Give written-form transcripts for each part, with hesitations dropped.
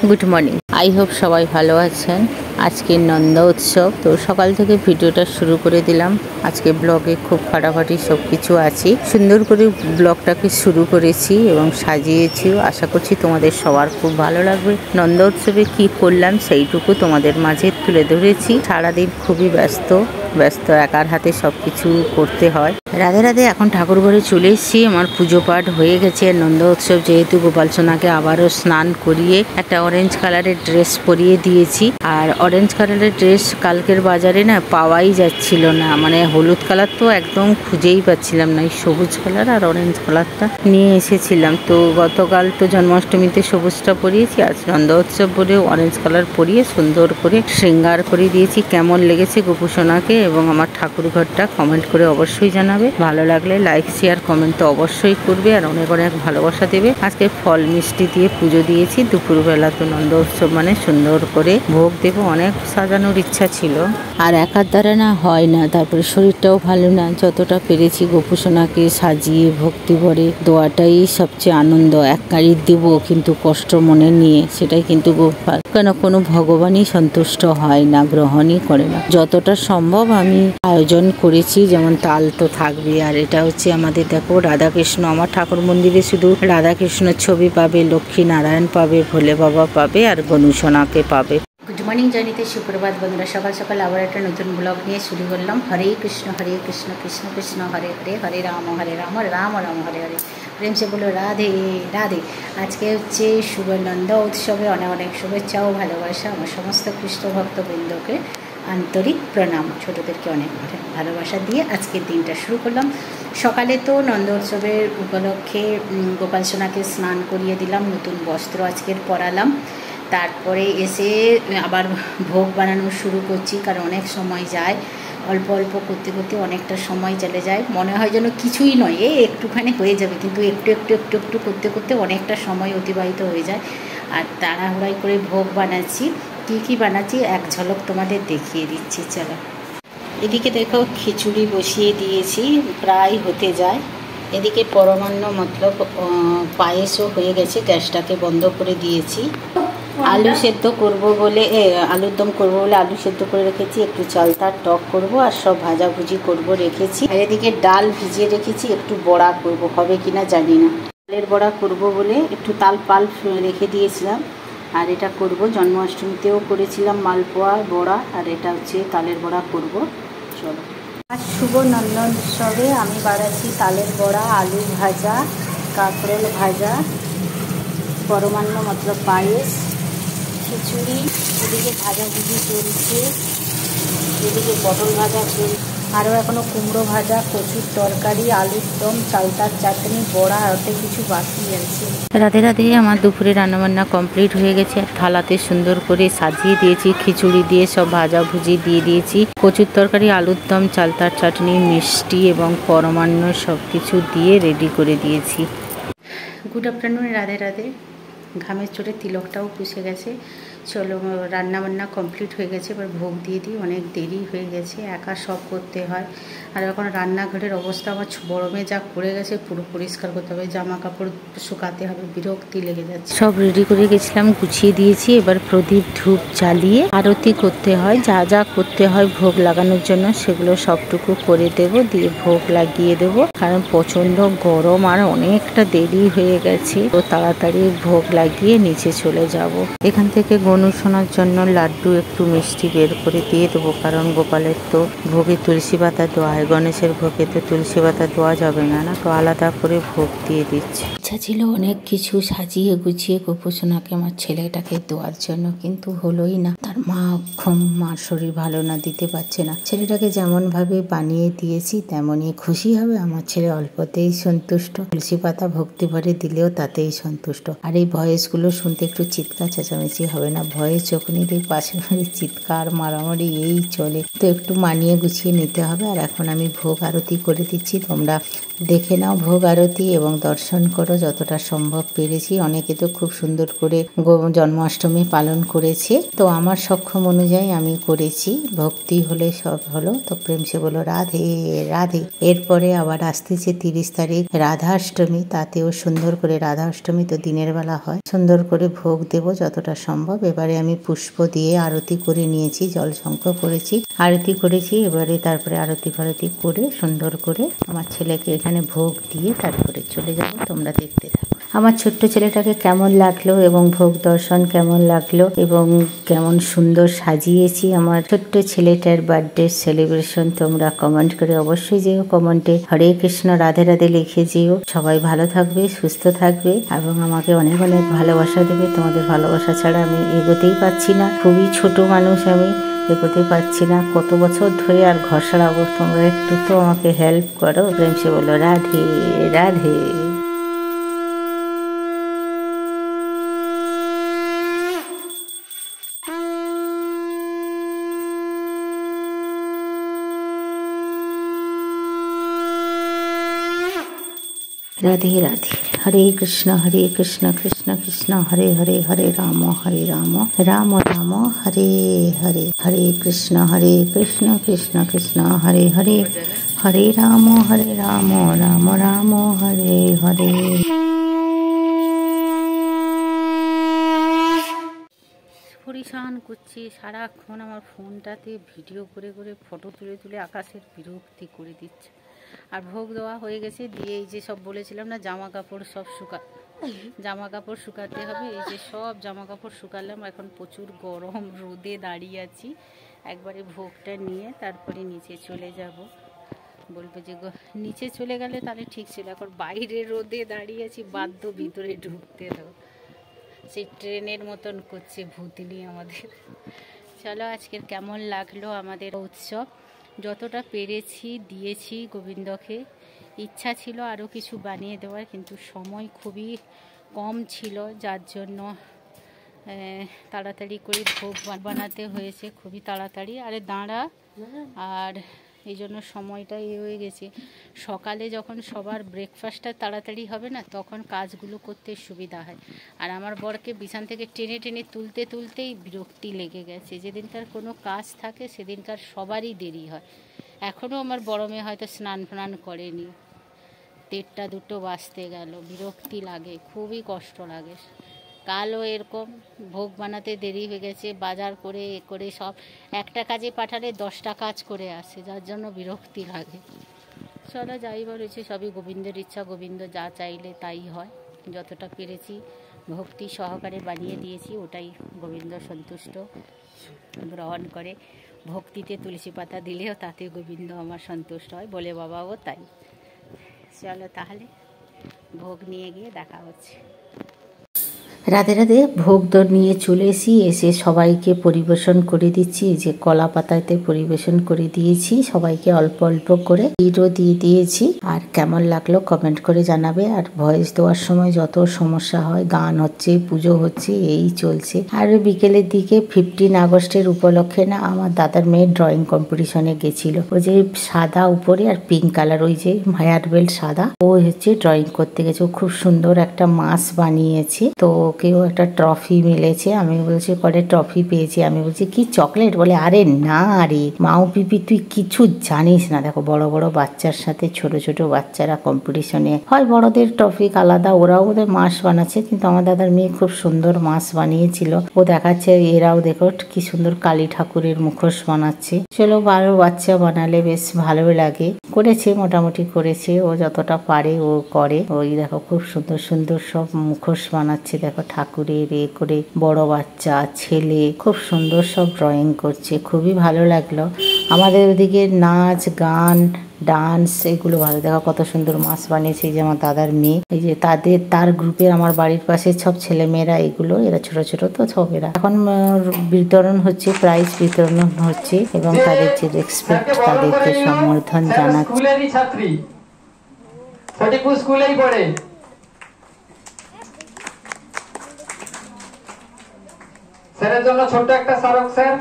Good morning. I hope সবাই ভালো আছেন। আজকে নন্দ উৎসব, তো সকাল থেকে ভিডিওটা শুরু করে দিলাম। আজকে ব্লগে খুব ফাটাফাটি সব কিছু আছে, সুন্দর করে ব্লগটাকে শুরু করেছি এবং সাজিয়েছিও। আশা করছি তোমাদের সবার খুব ভালো লাগবে। নন্দ উৎসবে কি করলাম সেইটুকু তোমাদের মাঝে তুলে ধরেছি। সারাদিন খুবই ব্যস্ত, একার হাতে সব কিছু করতে হয়। রাধে রাধে। এখন ঠাকুর ঘরে চলে এসেছি। আমার পুজো পাঠ হয়ে গেছে। নন্দ উৎসব যেহেতু, গোপাল সোনাকে আবারও স্নান করিয়ে একটা অরেঞ্জ কালারের ড্রেস পরিয়ে দিয়েছি। আর অরেঞ্জ কালারের ড্রেস কালকের বাজারে না পাওয়াই যাচ্ছিল না, মানে হলুদ কালার তো একদম খুঁজেই পাচ্ছিলাম না। এই সবুজ কালার আর অরেঞ্জ কালারটা নিয়ে এসেছিলাম। তো গতকাল তো জন্মাষ্টমীতে সবুজটা পরিয়েছি, আজ নন্দ উৎসব বলে অরেঞ্জ কালার পরিয়ে সুন্দর করে শৃঙ্গার করে দিয়েছি। কেমন লেগেছে গোপু সোনাকে এবং আমার ঠাকুর ঘরটা কমেন্ট করে অবশ্যই জানাবে। ভালো লাগলে লাইক শেয়ার কমেন্ট তো অবশ্যই করবে আর অনেক অনেক ভালোবাসা দেবে। আজকে ফল মিষ্টি দিয়ে পুজো দিয়েছি। দুপুরবেলা তো নন্দ উৎসব মানে সুন্দর করে ভোগ দেবো। অনেক সাজানোর ইচ্ছা ছিল, আর একার দ্বারা না হয় না। তারপরে শরীরটাও ভালো না। যতটা পেরেছি গোপু সোনাকে সাজিয়ে ভক্তি ভরে দেওয়াটাই সবচেয়ে আনন্দ। এক কারি দেবো কিন্তু কষ্ট মনে নিয়ে, সেটাই কিন্তু গোপাল, কেন কোনো ভগবানই সন্তুষ্ট হয় না, গ্রহণই করে না। যতটা সম্ভব আমি আয়োজন করেছি, যেমন তাল তো থাকবে। আর এটা হচ্ছে আমাদের, দেখো, রাধাকৃষ্ণ। আমার ঠাকুর মন্দিরে শুধু রাধাকৃষ্ণের ছবি পাবে, লক্ষ্মী নারায়ণ পাবে, ভোলে বাবা পাবে আর গনু সোনাকে পাবে। গুড মর্নিং জানিতে সুপ্রভাত বন্ধুরা। সকাল সকাল আবার একটা নতুন ব্লগ নিয়ে শুরু করলাম। হরে কৃষ্ণ কৃষ্ণ কৃষ্ণ হরে হরে, হরে রাম রাম রাম হরে হরে। প্রেম সে বলো রাধে রাধে। আজকে হচ্ছে শুভ নন্দ উৎসবে অনেক অনেক শুভেচ্ছা ও ভালোবাসা। আমার সমস্ত কৃষ্ণ ভক্তবৃন্দকে আন্তরিক প্রণাম। ছোটোদেরকে অনেক ভালোবাসা দিয়ে আজকের দিনটা শুরু করলাম। সকালে তো নন্দ উৎসবের উপলক্ষে গোপাল সোনাকে স্নান করিয়ে দিলাম, নতুন বস্ত্র আজকের পরালাম। তারপরে এসে আবার ভোগ বানানো শুরু করছি, কারণ অনেক সময় যায়। অল্প অল্প করতে করতে অনেকটা সময় চলে যায়। মনে হয় যেন কিছুই নয়, একটুখানি হয়ে যাবে, কিন্তু একটু একটু একটু একটু করতে করতে অনেকটা সময় অতিবাহিত হয়ে যায়। আর তাড়াহুড়াই করে ভোগ বানাচ্ছি। কী কী বানাচ্ছি এক ঝলক তোমাদের দেখিয়ে দিচ্ছি, চলো। এদিকে দেখো খিচুড়ি বসিয়ে দিয়েছি, প্রায় হতে যায়। এদিকে পরমান্ন মতলব পায়েসও হয়ে গেছে, গ্যাসটাকে বন্ধ করে দিয়েছি। আলু সেদ্ধ করব বলে, আলুর দম করবো বলে আলু সেদ্ধ করে রেখেছি। একটু চালতার টক করব আর সব ভাজাভুজি করব রেখেছি। আর এদিকে ডাল ভিজিয়ে রেখেছি, একটু বড়া করব, হবে কিনা জানি না। ডালের বড়া করব বলে একটু তাল পাল রেখে দিয়েছিলাম। আর এটা করব, জন্মাষ্টমীতেও করেছিলাম মালপোয়া বড়া, আর এটা হচ্ছে তালের বড়া করব। চলো। আর শুভ নন্দ উৎসবে আমি বানাচ্ছি তালের বড়া, আলু ভাজা, কাঁকরোল ভাজা, পরমান্ন মতলব পায়েস, খিচুড়ি। এদিকে ভাজাভুজি চলছে, এদিকে পটল ভাজা চলছে, আরও এখনও কুমড়ো ভাজা, কচুর তরকারি, আলুর দম, চালতার চাটনি, বড়া, আরতে কিছু বাকি আছে। রাধে রাধে। আমার দুপুরে রান্নাবান্না কমপ্লিট হয়ে গেছে। আর থালাতে সুন্দর করে সাজিয়ে দিয়েছি, খিচুড়ি দিয়ে সব ভাজাভুজি দিয়ে দিয়েছি, কচুর তরকারি, আলুর দম, চালতার চাটনি, মিষ্টি এবং পরমান্ন সব কিছু দিয়ে রেডি করে দিয়েছি। Good afternoon, Radhe Radhe. ঘামের চোটে তিলকটাও পুষে গেছে। চলো, রান্নাবান্না কমপ্লিট হয়ে গেছে, এবার ভোগ দিয়ে দিই। অনেক দেরি হয়ে গেছে, একা সব করতে হয়। আর এখন রান্নাঘরের অবস্থা আমার গরমে যা পড়ে গেছে, পুরো পরিষ্কার করতে হবে, জামা কাপড় শুকাতে হবে, বিরক্তি লেগে যাচ্ছে। সব রেডি করে গেছিলাম, গুছিয়ে দিয়েছি। এবার প্রদীপ ধূপ জ্বালিয়ে আরতি করতে হয়। যা যা করতে হয় ভোগ লাগানোর জন্য সেগুলো সবটুকু করে দেব, দিয়ে ভোগ লাগিয়ে দেব। কারণ প্রচণ্ড গরম আর অনেকটা দেরি হয়ে গেছে, তো তাড়াতাড়ি ভোগ লাগিয়ে নিচে চলে যাব। এখান থেকে গনু সোনার জন্য লাড্ডু একটু মিষ্টি বের করে দিয়ে দেবো, কারণ গোপালের তো ভোগে তুলসী পাতা দেওয়া হয়, গণেশের ভোগে তো তুলসী পাতা দেওয়া যাবে না, তো আলাদা করে ভোগ দিয়ে দিচ্ছি। ইচ্ছা ছিল অনেক কিছু সাজিয়ে গুছিয়ে গোপু সোনাকে, আমার ছেলেটাকে দেওয়ার জন্য, কিন্তু হলোই না। তার মার শরীর ভালো না, দিতে পারছে না। ছেলেটাকে যেমন ভাবে বানিয়ে দিয়েছি তেমনই খুশি হবে আমার ছেলে, অল্পতেই সন্তুষ্ট। তুলসী পাতা ভক্তি ভরে দিলেও তাতেই সন্তুষ্ট। আর এই ভয়েসগুলো শুনতে একটু চিৎকার চেঁচামেচি হবে না, ভয়েস যখনই এই পাশে বাড়ি চিৎকার মারামারি এই চলে, তো একটু মানিয়ে গুছিয়ে নিতে হবে। আর এখন আমি ভোগ আরতি করে দিচ্ছি, তোমরা দেখে নাও ভোগ আরতি এবং দর্শন করো যতটা সম্ভব পেরেছি। অনেকে তো খুব সুন্দর করে জন্মাষ্টমী পালন করেছে, তো আমার সক্ষম অনুযায়ী আমি করেছি। ভক্তি হলে সব হলো। তো প্রেম সে বলো রাধে রাধে। এরপরে আবার আসতেছে 30 তারিখ রাধাষ্টমী, তাতেও সুন্দর করে, রাধাষ্টমী তো দিনের বেলা হয়, সুন্দর করে ভোগ দেব যতটা সম্ভব। এবারে আমি পুষ্প দিয়ে আরতি করে নিয়েছি, জল শঙ্খ করেছি, আরতি করেছি। এবারে তারপরে আরতি ফারতি করে সুন্দর করে আমার ছেলেকে এখানে ভোগ দিয়ে তারপরে চলে যাব। তোমরা দেখতে থাকো আমার ছোট্ট ছেলেটাকে কেমন লাগলো এবং ভোগ দর্শন কেমন লাগলো এবং কেমন সুন্দর সাজিয়েছি আমার ছোট্ট ছেলেটার বার্থডে সেলিব্রেশন। তোমরা কমেন্ট করে অবশ্যই যেও, কমেন্টে হরে কৃষ্ণ রাধে রাধে লিখে যেও। সবাই ভালো থাকবে, সুস্থ থাকবে এবং আমাকে অনেক অনেক ভালোবাসা দেবে। তোমাদের ভালোবাসা ছাড়া আমি এগোতেই পারছি না, খুবই ছোট মানুষ, আমি এগোতে পারছি না। কত বছর ধরে আর ঘর সারাবো, তোমরা একটু তো আমাকে হেল্প করো। প্রেম সে বলো রাধে রাধে। রাধে রাধে। হরে কৃষ্ণ কৃষ্ণ কৃষ্ণ হরে হরে, হরে রাম রাম রাম হরে হরে, হরে কৃষ্ণ কৃষ্ণ কৃষ্ণ হরে হরে, হরে রাম রাম রাম হরে হরে। পরিশান করছি সারাক্ষণ, আমার ফোনটাতে ভিডিও করে করে ফটো তুলে তুলে আকাশের বিরক্তি করে দিচ্ছে। আর ভোগ দেওয়া হয়ে গেছে, দিয়ে এই যে সব বলেছিলাম না জামা কাপড় সব শুকাতে হবে, এই যে সব জামা কাপড় শুকালাম। এখন প্রচুর গরম রোদে দাঁড়িয়ে আছি, একবারে ভোগটা নিয়ে তারপরে নিচে চলে যাব। বলবো যে নিচে চলে গেলে তাহলে ঠিক ছিল, এখন বাইরে রোদে দাঁড়িয়ে আছি, বাধ্য ভিতরে ঢুকতে দাও। সেই ট্রেনের মতন করছে ভূতনি আমাদের। চলো আজকের কেমন লাগলো আমাদের উৎসব, যতটা পেরেছি দিয়েছি গোবিন্দকে। ইচ্ছা ছিল আরও কিছু বানিয়ে দেওয়ার, কিন্তু সময় খুবই কম ছিল, যার জন্য তাড়াতাড়ি করে ভোগ বানাতে হয়েছে, খুবই তাড়াতাড়ি। আরে দাঁড়া, আর এই জন্য সময়টা হয়ে গেছে। সকালে যখন সবার ব্রেকফাস্টটা তাড়াতাড়ি হবে না, তখন কাজগুলো করতে সুবিধা হয়। আর আমার বরকে বিছান থেকে টেনে টেনে তুলতেই বিরক্তি লেগে গেছে। যেদিনকার কোনো কাজ থাকে সেদিনকার সবারই দেরি হয়। এখনও আমার বড় মেয়ে হয়তো স্নান করেনি, 1:30 2 বাজতে গেল, বিরক্তি লাগে, খুবই কষ্ট লাগে। কালও এরকম ভোগ বানাতে দেরি হয়ে গেছে, বাজার করে করে সব একটা কাজে পাঠালে 10টা কাজ করে আসে, যার জন্য বিরক্তি লাগে। চলো যাই বলেছে, সবই গোবিন্দের ইচ্ছা, গোবিন্দ যা চাইলে তাই হয়। যতটা পেরেছি ভক্তি সহকারে বানিয়ে দিয়েছি, ওটাই গোবিন্দ সন্তুষ্ট গ্রহণ করে। ভক্তিতে তুলসী পাতা দিলেও তাতে গোবিন্দ আমার সন্তুষ্ট হয়, বলে বাবাও তাই। চলো তাহলে ভোগ নিয়ে গিয়ে দেখা হচ্ছে। রাধে রাধে। ভোগ দর নিয়ে চলে এসে সবাইকে পরিবেশন করে দিচ্ছি। এই যে কলা পাতাতে পরিবেশন করে দিয়েছি সবাইকে, অল্প অল্প করে ক্ষীরও দিয়ে দিয়েছি। আর কেমন লাগলো কমেন্ট করে জানাবে। আর ভয়েস দেওয়ার সময় যত সমস্যা হয়, গান হচ্ছে, পুজো হচ্ছে, এই চলছে। আর বিকেলের দিকে 15 আগস্টের উপলক্ষে না আমার দাদার মেয়ের ড্রয়িং কম্পিটিশনে গেছিল। ওই যে সাদা উপরে আর পিঙ্ক কালার, ওই যে হেয়ার বেল্ট সাদা, ও হচ্ছে ড্রয়িং করতে গেছে। ও খুব সুন্দর একটা মাছ বানিয়েছে, তো ওকেও একটা ট্রফি মিলেছে। আমি বলছি পরে ট্রফি পেয়েছি, আমি বলছি কি চকলেট? বলে আরে না রে মাও পিপি, তুই কিছু জানিস না। দেখো বড় বড় বাচ্চার সাথে ছোট ছোট বাচ্চারা কম্পিটিশনে হয়, বড়দের ট্রফি আলাদা, ওরাও ওদের মাছ বানাচ্ছে। কিন্তু আমার দাদার মেয়ে খুব সুন্দর মাছ বানিয়েছিল, ও দেখাচ্ছে এরাও দেখো কি সুন্দর কালী ঠাকুরের মুখোশ বানাচ্ছে। চলো, ভালো বাচ্চা বানালে বেশ ভালো লাগে। করেছে, মোটামুটি করেছে, ও যতটা পারে ও করে। ওই দেখো খুব সুন্দর সুন্দর সব মুখোশ বানাচ্ছে, দেখো ঠাকুরের করে। বড় বাচ্চা ছেলে খুব সুন্দর সব ড্রয়িং করছে, খুবই ভালো লাগলো। আমাদের ওদিকে নাচ গান ডান্স এগুলো ভালো। দেখো কত সুন্দর মাছ বানিয়েছে, এই যে আমার দাদার মেয়ে, এই যে তার গ্রুপের আমার বাড়ির পাশে সব ছেলে মেয়েরা, এগুলো এরা ছোট ছোট তো সব, এরা এখন বিতরণ হচ্ছে, প্রাইজ বিতরণ হচ্ছে এবং তাদের যে রেসপেক্ট, তাদেরকে সমর্থন জানাচ্ছে। স্কুলেরই ছাত্রী, ফটিকপুর স্কুলেই পড়ে। স্যারের জন্য ছোট্ট একটা স্মারক স্যার।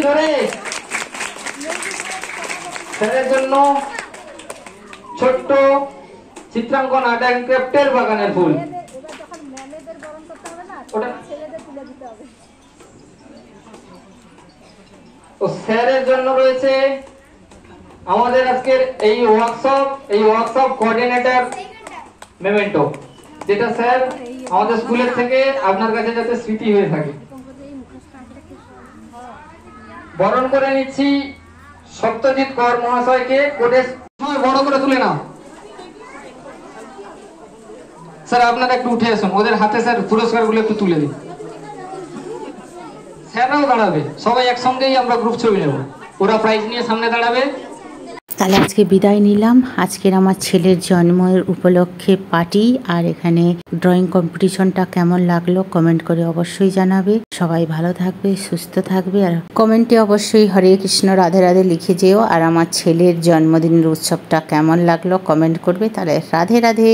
ধরে স্যারের জন্য ছোট্ট চিত্রাঙ্কন আর্ট অ্যান্ড ক্রাফটের বাগানের ফুল। ও স্যারের জন্য রয়েছে আমাদের আজকের এই ওয়ার্কশপ কোঅর্ডিনেটর মেমেন্টো, যেটা স্যার আমাদের স্কুলের থেকে আপনার কাছে যাতে স্মৃতি হয়ে থাকে। বরণ করে নিচ্ছি সত্যজিৎ কর মহাশয়কে। কোটের সময় বড় করে তুলে নাও। স্যার আপনারা একটু উঠে আসুন, ওদের হাতে স্যার পুরস্কারগুলো একটু তুলে দিন। স্যাররাও দাঁড়াবে, সবাই একসঙ্গেই আমরা গ্রুপ ছবি নেব। ওরা প্রাইজ নিয়ে সামনে দাঁড়াবে। তাহলে আজকে বিদায় নিলাম। আজকের আমার ছেলের জন্মের উপলক্ষে পার্টি, আর এখানে ড্রয়িং কম্পিটিশনটা কেমন লাগলো কমেন্ট করে অবশ্যই জানাবে। সবাই ভালো থাকবে, সুস্থ থাকবে, আর কমেন্টে অবশ্যই হরে কৃষ্ণ রাধে রাধে লিখে যেও। আর আমার ছেলের জন্মদিনের উৎসবটা কেমন লাগলো কমেন্ট করবে। তাহলে রাধে রাধে।